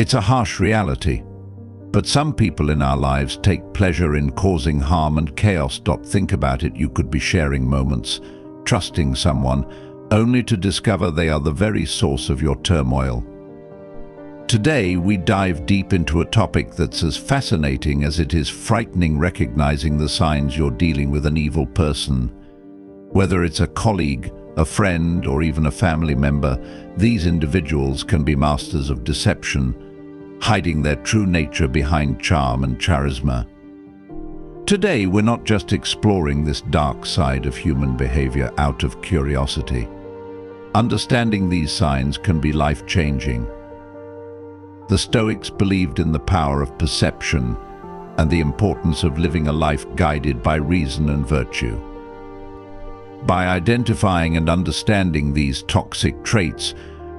It's a harsh reality, but some people in our lives take pleasure in causing harm and chaos. Think about it, you could be sharing moments, trusting someone, only to discover they are the very source of your turmoil. Today, we dive deep into a topic that's as fascinating as it is frightening, recognizing the signs you're dealing with an evil person. Whether it's a colleague, a friend, or even a family member, these individuals can be masters of deception, hiding their true nature behind charm and charisma. Today, we're not just exploring this dark side of human behavior out of curiosity. Understanding these signs can be life-changing. The Stoics believed in the power of perception and the importance of living a life guided by reason and virtue. By identifying and understanding these toxic traits,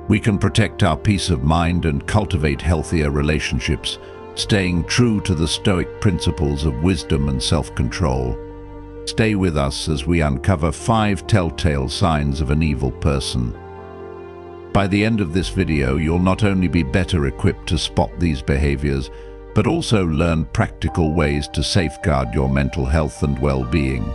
we can protect our peace of mind and cultivate healthier relationships, staying true to the Stoic principles of wisdom and self-control. Stay with us as we uncover 5 telltale signs of an evil person. By the end of this video, you'll not only be better equipped to spot these behaviors, but also learn practical ways to safeguard your mental health and well-being.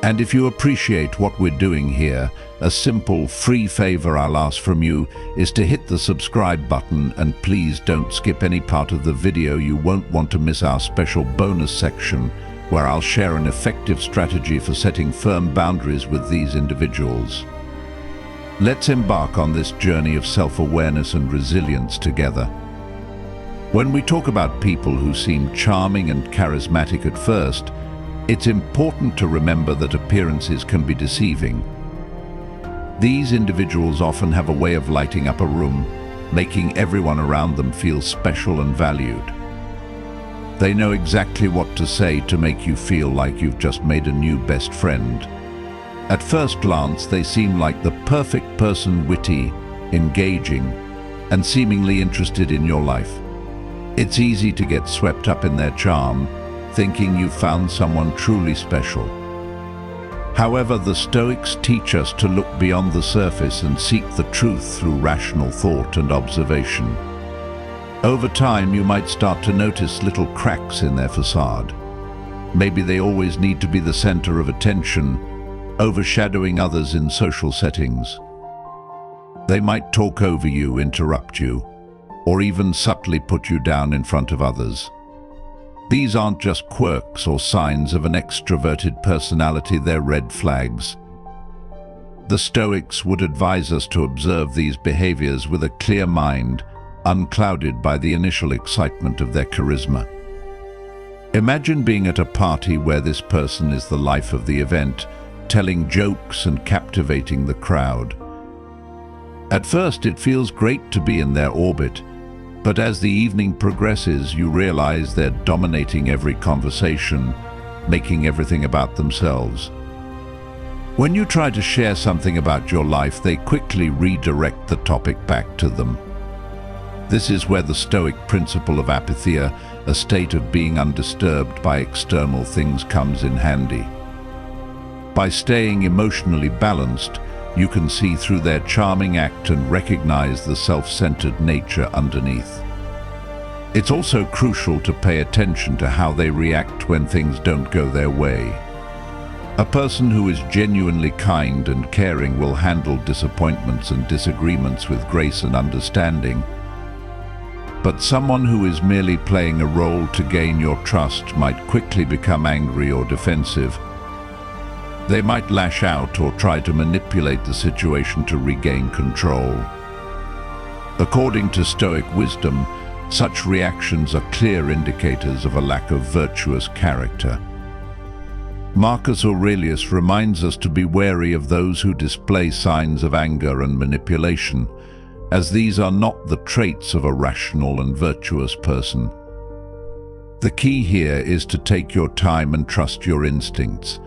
And if you appreciate what we're doing here, a simple, free favor I'll ask from you is to hit the subscribe button, and please don't skip any part of the video. You won't want to miss our special bonus section, where I'll share an effective strategy for setting firm boundaries with these individuals. Let's embark on this journey of self-awareness and resilience together. When we talk about people who seem charming and charismatic at first, it's important to remember that appearances can be deceiving. These individuals often have a way of lighting up a room, making everyone around them feel special and valued. They know exactly what to say to make you feel like you've just made a new best friend. At first glance, they seem like the perfect person, witty, engaging, and seemingly interested in your life. It's easy to get swept up in their charm, thinking you've found someone truly special. However, the Stoics teach us to look beyond the surface and seek the truth through rational thought and observation. Over time, you might start to notice little cracks in their facade. Maybe they always need to be the center of attention, overshadowing others in social settings. They might talk over you, interrupt you, or even subtly put you down in front of others. These aren't just quirks or signs of an extroverted personality, they're red flags. The Stoics would advise us to observe these behaviors with a clear mind, unclouded by the initial excitement of their charisma. Imagine being at a party where this person is the life of the event, telling jokes and captivating the crowd. At first, it feels great to be in their orbit, but as the evening progresses, you realize they're dominating every conversation, making everything about themselves. When you try to share something about your life, they quickly redirect the topic back to them. This is where the Stoic principle of apatheia, a state of being undisturbed by external things, comes in handy. By staying emotionally balanced, you can see through their charming act and recognize the self-centered nature underneath. It's also crucial to pay attention to how they react when things don't go their way. A person who is genuinely kind and caring will handle disappointments and disagreements with grace and understanding. But someone who is merely playing a role to gain your trust might quickly become angry or defensive. They might lash out or try to manipulate the situation to regain control. According to Stoic wisdom, such reactions are clear indicators of a lack of virtuous character. Marcus Aurelius reminds us to be wary of those who display signs of anger and manipulation, as these are not the traits of a rational and virtuous person. The key here is to take your time and trust your instincts.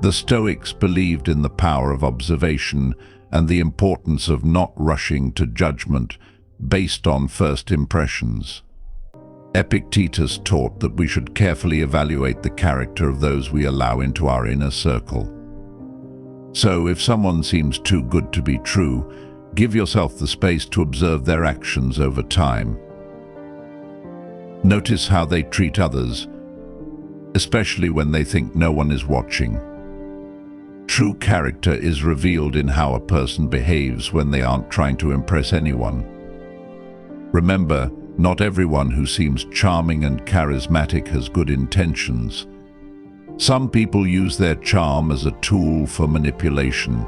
The Stoics believed in the power of observation and the importance of not rushing to judgment based on first impressions. Epictetus taught that we should carefully evaluate the character of those we allow into our inner circle. So, if someone seems too good to be true, give yourself the space to observe their actions over time. Notice how they treat others, especially when they think no one is watching. True character is revealed in how a person behaves when they aren't trying to impress anyone. Remember, not everyone who seems charming and charismatic has good intentions. Some people use their charm as a tool for manipulation.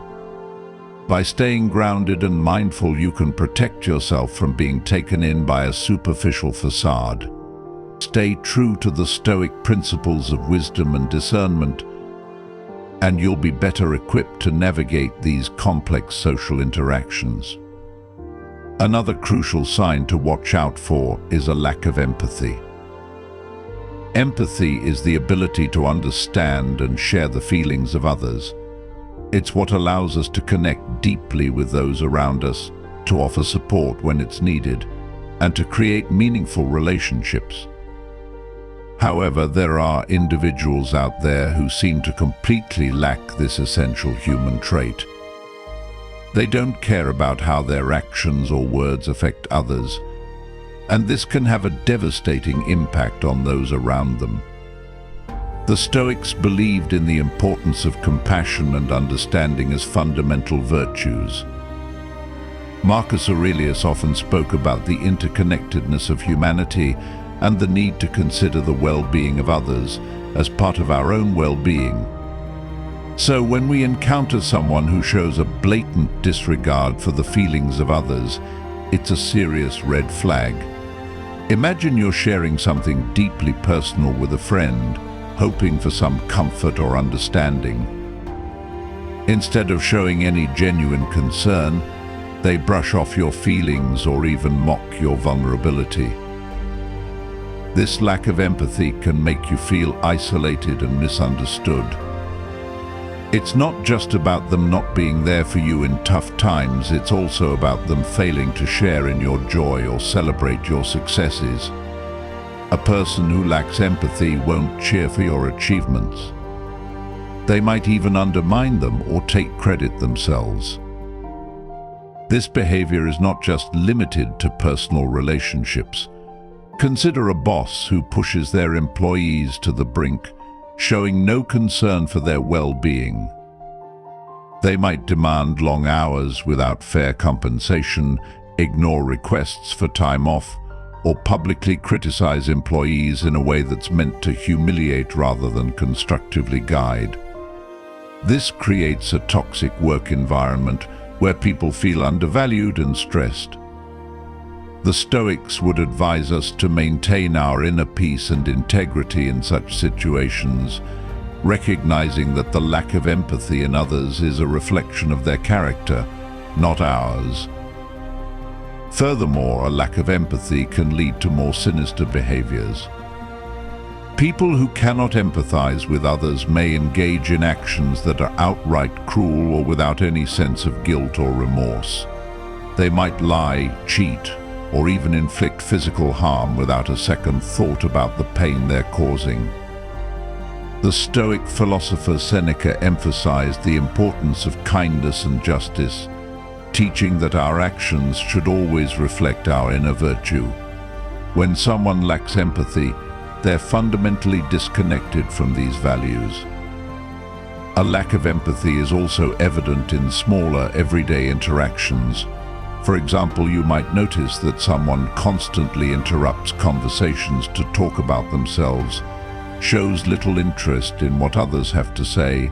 By staying grounded and mindful, you can protect yourself from being taken in by a superficial facade. Stay true to the Stoic principles of wisdom and discernment, and you'll be better equipped to navigate these complex social interactions. Another crucial sign to watch out for is a lack of empathy. Empathy is the ability to understand and share the feelings of others. It's what allows us to connect deeply with those around us, to offer support when it's needed, and to create meaningful relationships. However, there are individuals out there who seem to completely lack this essential human trait. They don't care about how their actions or words affect others, and this can have a devastating impact on those around them. The Stoics believed in the importance of compassion and understanding as fundamental virtues. Marcus Aurelius often spoke about the interconnectedness of humanity and the need to consider the well-being of others as part of our own well-being. So when we encounter someone who shows a blatant disregard for the feelings of others, it's a serious red flag. Imagine you're sharing something deeply personal with a friend, hoping for some comfort or understanding. Instead of showing any genuine concern, they brush off your feelings or even mock your vulnerability. This lack of empathy can make you feel isolated and misunderstood. It's not just about them not being there for you in tough times, it's also about them failing to share in your joy or celebrate your successes. A person who lacks empathy won't cheer for your achievements. They might even undermine them or take credit themselves. This behavior is not just limited to personal relationships. Consider a boss who pushes their employees to the brink, showing no concern for their well-being. They might demand long hours without fair compensation, ignore requests for time off, or publicly criticize employees in a way that's meant to humiliate rather than constructively guide. This creates a toxic work environment where people feel undervalued and stressed. The Stoics would advise us to maintain our inner peace and integrity in such situations, recognizing that the lack of empathy in others is a reflection of their character, not ours. Furthermore, a lack of empathy can lead to more sinister behaviors. People who cannot empathize with others may engage in actions that are outright cruel or without any sense of guilt or remorse. They might lie, cheat, or even inflict physical harm without a second thought about the pain they're causing. The Stoic philosopher Seneca emphasized the importance of kindness and justice, teaching that our actions should always reflect our inner virtue. When someone lacks empathy, they're fundamentally disconnected from these values. A lack of empathy is also evident in smaller, everyday interactions. For example, you might notice that someone constantly interrupts conversations to talk about themselves, shows little interest in what others have to say,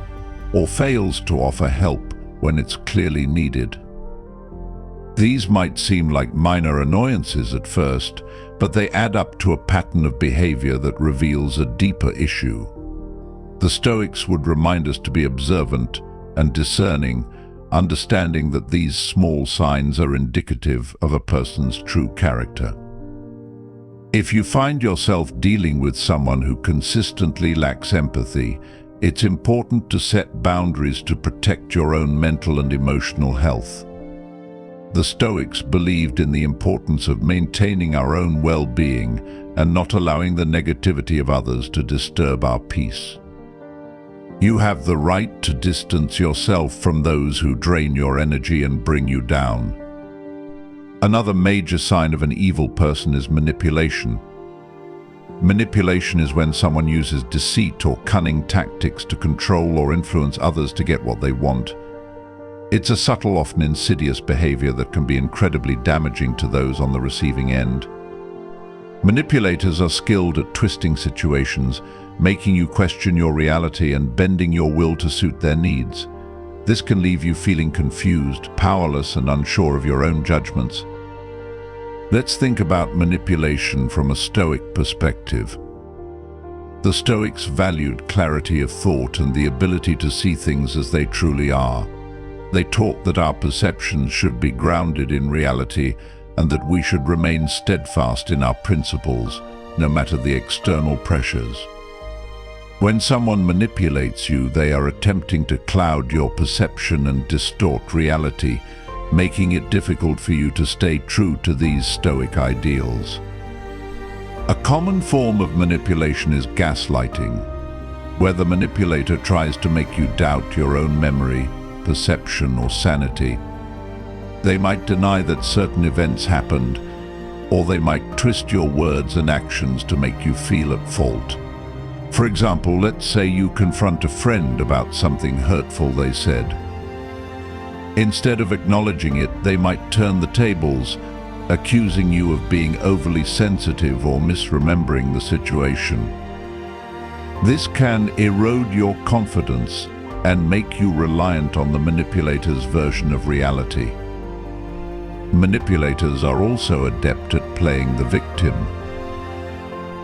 or fails to offer help when it's clearly needed. These might seem like minor annoyances at first, but they add up to a pattern of behavior that reveals a deeper issue. The Stoics would remind us to be observant and discerning, understanding that these small signs are indicative of a person's true character. If you find yourself dealing with someone who consistently lacks empathy, it's important to set boundaries to protect your own mental and emotional health. The Stoics believed in the importance of maintaining our own well-being and not allowing the negativity of others to disturb our peace. You have the right to distance yourself from those who drain your energy and bring you down. Another major sign of an evil person is manipulation. Manipulation is when someone uses deceit or cunning tactics to control or influence others to get what they want. It's a subtle, often insidious behavior that can be incredibly damaging to those on the receiving end. Manipulators are skilled at twisting situations, making you question your reality and bending your will to suit their needs. This can leave you feeling confused, powerless, and unsure of your own judgments. Let's think about manipulation from a Stoic perspective. The Stoics valued clarity of thought and the ability to see things as they truly are. They taught that our perceptions should be grounded in reality and that we should remain steadfast in our principles, no matter the external pressures. When someone manipulates you, they are attempting to cloud your perception and distort reality, making it difficult for you to stay true to these Stoic ideals. A common form of manipulation is gaslighting, where the manipulator tries to make you doubt your own memory, perception, or sanity. They might deny that certain events happened, or they might twist your words and actions to make you feel at fault. For example, let's say you confront a friend about something hurtful they said. Instead of acknowledging it, they might turn the tables, accusing you of being overly sensitive or misremembering the situation. This can erode your confidence and make you reliant on the manipulator's version of reality. Manipulators are also adept at playing the victim.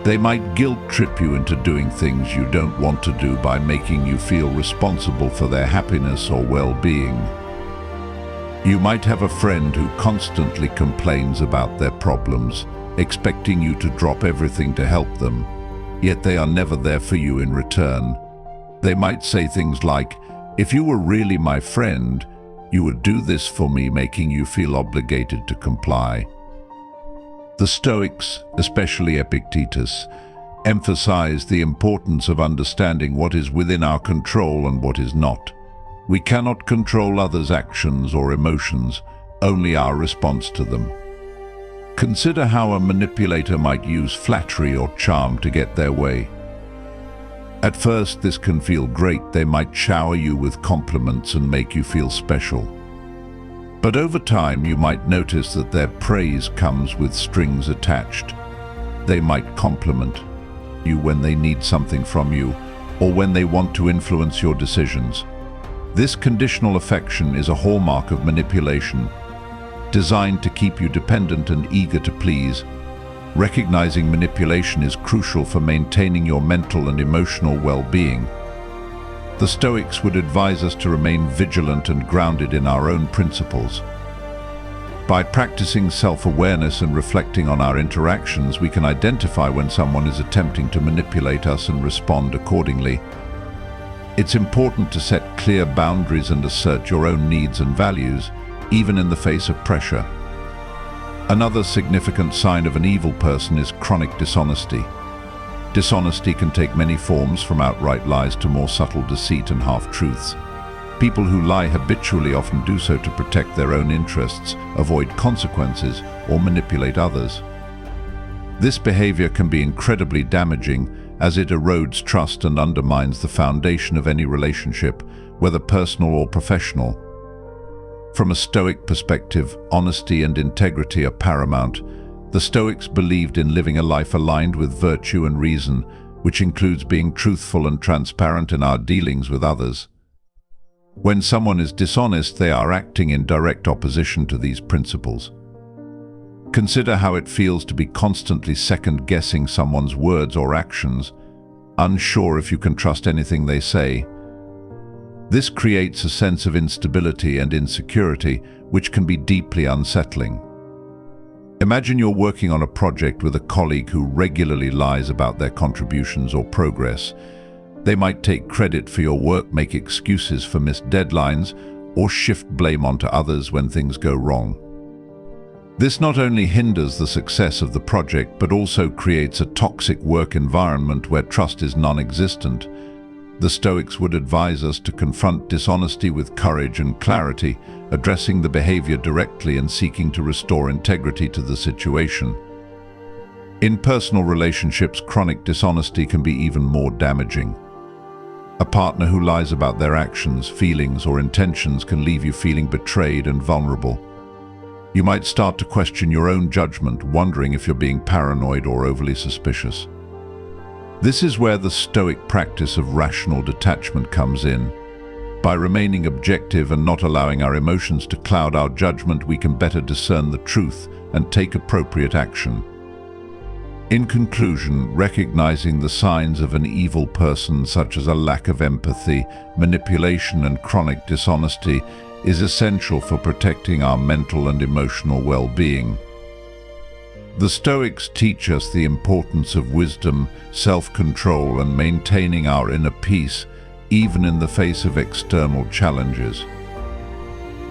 They might guilt-trip you into doing things you don't want to do by making you feel responsible for their happiness or well-being. You might have a friend who constantly complains about their problems, expecting you to drop everything to help them, yet they are never there for you in return. They might say things like, "If you were really my friend, you would do this for me," making you feel obligated to comply. The Stoics, especially Epictetus, emphasized the importance of understanding what is within our control and what is not. We cannot control others' actions or emotions, only our response to them. Consider how a manipulator might use flattery or charm to get their way. At first, this can feel great. They might shower you with compliments and make you feel special. But over time, you might notice that their praise comes with strings attached. They might compliment you when they need something from you, or when they want to influence your decisions. This conditional affection is a hallmark of manipulation, designed to keep you dependent and eager to please. Recognizing manipulation is crucial for maintaining your mental and emotional well-being. The Stoics would advise us to remain vigilant and grounded in our own principles. By practicing self-awareness and reflecting on our interactions, we can identify when someone is attempting to manipulate us and respond accordingly. It's important to set clear boundaries and assert your own needs and values, even in the face of pressure. Another significant sign of an evil person is chronic dishonesty. Dishonesty can take many forms, from outright lies to more subtle deceit and half-truths. People who lie habitually often do so to protect their own interests, avoid consequences, or manipulate others. This behavior can be incredibly damaging, as it erodes trust and undermines the foundation of any relationship, whether personal or professional. From a Stoic perspective, honesty and integrity are paramount. The Stoics believed in living a life aligned with virtue and reason, which includes being truthful and transparent in our dealings with others. When someone is dishonest, they are acting in direct opposition to these principles. Consider how it feels to be constantly second-guessing someone's words or actions, unsure if you can trust anything they say. This creates a sense of instability and insecurity, which can be deeply unsettling. Imagine you're working on a project with a colleague who regularly lies about their contributions or progress. They might take credit for your work, make excuses for missed deadlines, or shift blame onto others when things go wrong. This not only hinders the success of the project, but also creates a toxic work environment where trust is non-existent. The Stoics would advise us to confront dishonesty with courage and clarity, addressing the behavior directly and seeking to restore integrity to the situation. In personal relationships, chronic dishonesty can be even more damaging. A partner who lies about their actions, feelings, or intentions can leave you feeling betrayed and vulnerable. You might start to question your own judgment, wondering if you're being paranoid or overly suspicious. This is where the Stoic practice of rational detachment comes in. By remaining objective and not allowing our emotions to cloud our judgment, we can better discern the truth and take appropriate action. In conclusion, recognizing the signs of an evil person, such as a lack of empathy, manipulation, and chronic dishonesty, is essential for protecting our mental and emotional well-being. The Stoics teach us the importance of wisdom, self-control, and maintaining our inner peace, even in the face of external challenges.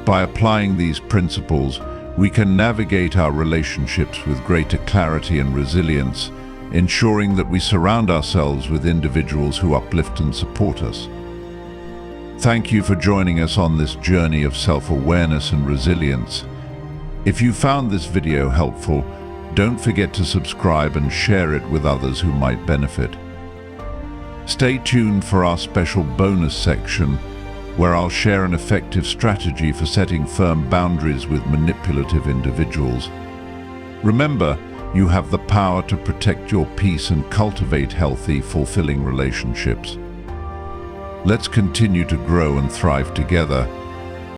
By applying these principles, we can navigate our relationships with greater clarity and resilience, ensuring that we surround ourselves with individuals who uplift and support us. Thank you for joining us on this journey of self-awareness and resilience. If you found this video helpful, don't forget to subscribe and share it with others who might benefit. Stay tuned for our special bonus section, where I'll share an effective strategy for setting firm boundaries with manipulative individuals. Remember, you have the power to protect your peace and cultivate healthy, fulfilling relationships. Let's continue to grow and thrive together.